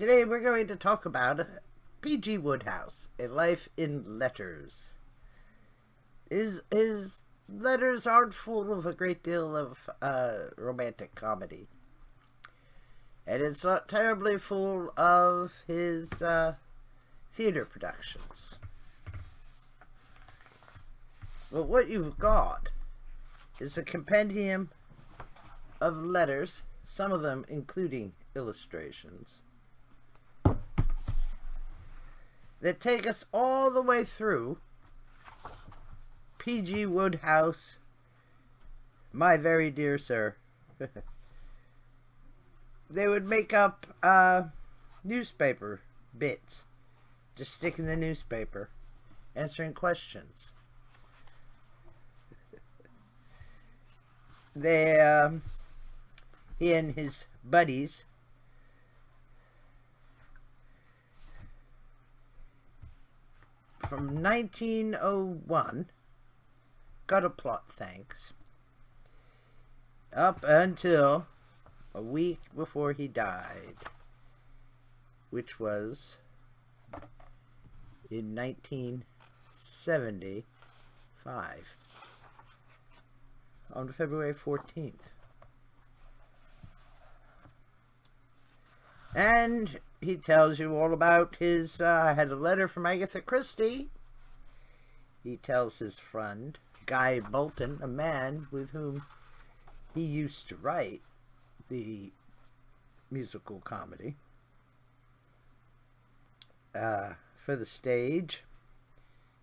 Today we're going to talk about P.G. Wodehouse, A Life in Letters. His letters aren't full of a great deal of romantic comedy. And it's not terribly full of his theater productions. But what you've got is a compendium of letters, some of them including illustrations, that take us all the way through P.G. Wodehouse, my very dear sir. They would make up newspaper bits, just stick in the newspaper, answering questions. He and his buddies from 1901, got a plot, thanks, up until a week before he died, which was in 1975, on February 14th. And he tells you all about his, I had a letter from Agatha Christie. He tells his friend, Guy Bolton, a man with whom he used to write the musical comedy for the stage,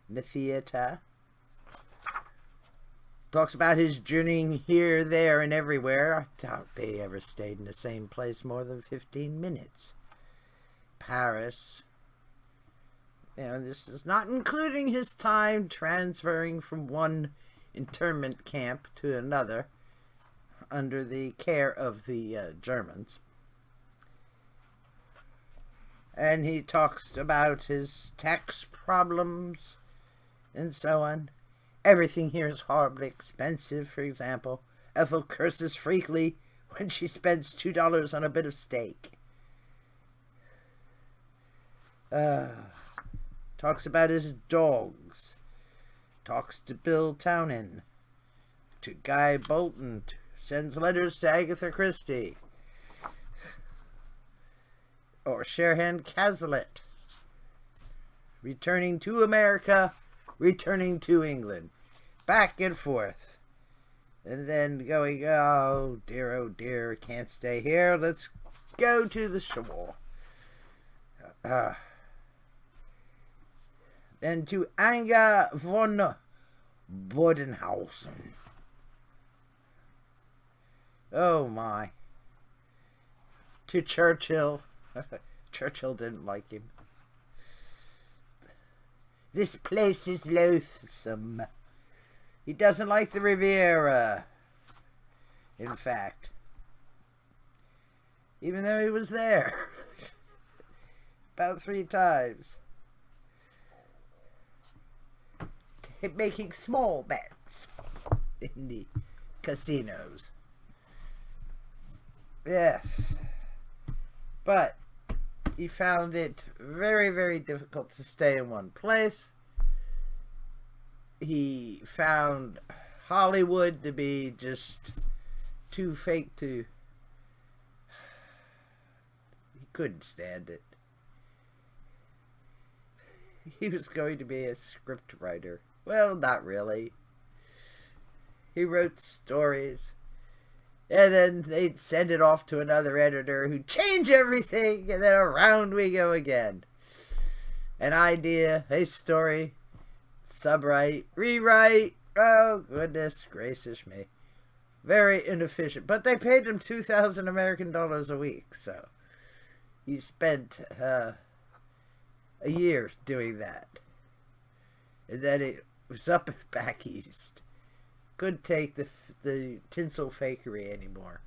the theater. Talks about his journeying here, there, and everywhere. I doubt they ever stayed in the same place more than 15 minutes. Paris. You know, this is not including his time transferring from one internment camp to another under the care of the Germans. And he talks about his tax problems and so on. Everything here is horribly expensive, for example. Ethel curses frequently when she spends $2 on a bit of steak. Talks about his dogs. Talks to Bill Townend. To Guy Bolton. Sends letters to Agatha Christie. Or Sherhan Cazalet. Returning to America. Returning to England. Back and forth. And then going, oh dear, can't stay here. Let's go to the shore. Then to Anga von Bodenhausen. Oh my. To Churchill. Churchill didn't like him. This place is loathsome. He doesn't like the Riviera. In fact. Even though he was there. About 3 times. Making small bets in the casinos. Yes. But he found it very, very difficult to stay in one place. He found Hollywood to be just too fake to... He couldn't stand it. He was going to be a script writer. Well, not really. He wrote stories. And then they'd send it off to another editor who'd change everything, and then around we go again. An idea, a story, subwrite, rewrite. Oh, goodness gracious me. Very inefficient. But they paid him $2,000 American dollars a week, so he spent a year doing that. And then it was up and back east. Couldn't take the tinsel fakery anymore.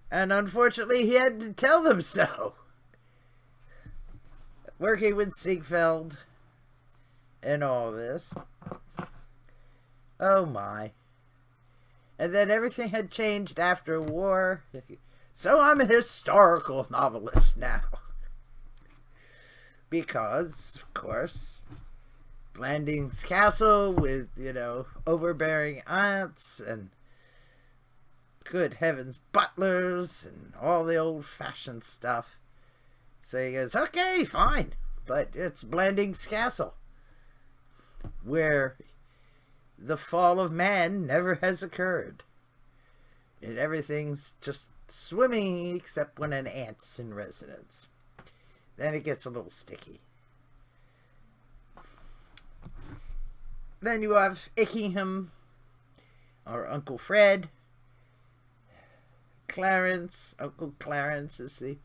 And unfortunately, he had to tell them so. Working with Ziegfeld and all this. Oh my. And then everything had changed after war. So I'm a historical novelist now. Because, of course, Blanding's castle with, overbearing aunts and, good heavens, butlers and all the old-fashioned stuff. So he goes, okay, fine, but it's Blanding's castle, where the fall of man never has occurred. And everything's just swimming except when an ant's in residence. Then it gets a little sticky. Then you have Ickenham, or Uncle Fred. Clarence, Uncle Clarence is the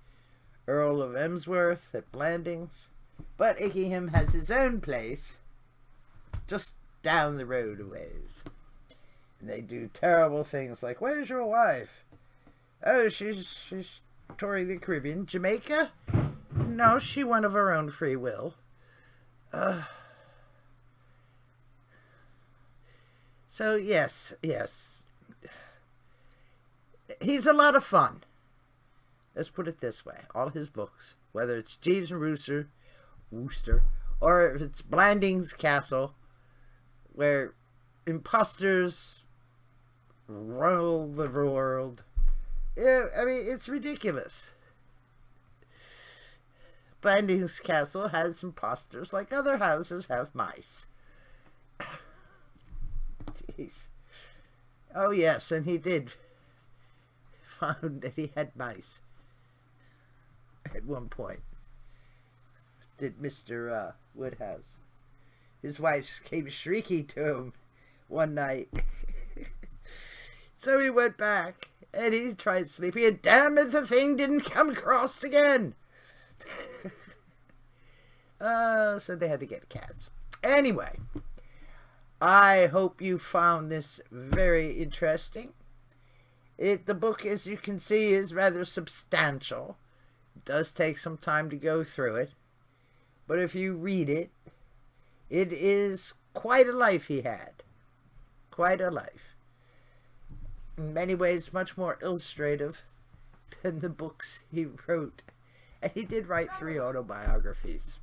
Earl of Emsworth at Blandings. But Ickenham has his own place just down the road a ways. And they do terrible things like, where's your wife? Oh, she's touring the Caribbean. Jamaica? No, she went of her own free will. So, yes. He's a lot of fun. Let's put it this way. All his books, whether it's Jeeves and Wooster, or if it's Blanding's Castle, where imposters rule the world. Yeah, I mean, it's ridiculous. Blanding's Castle has imposters like other houses have mice. Jeez. Oh, yes, and he did found that he had mice at one point. Did Mr. Wodehouse. His wife came shrieking to him one night. So he went back and he tried sleeping, and damn if the thing didn't come across again. So they had to get cats. Anyway, I hope you found this very interesting. The book, as you can see, is rather substantial. It does take some time to go through it. But if you read it, it is quite a life he had. Quite a life. In many ways, much more illustrative than the books he wrote. And he did write 3 autobiographies.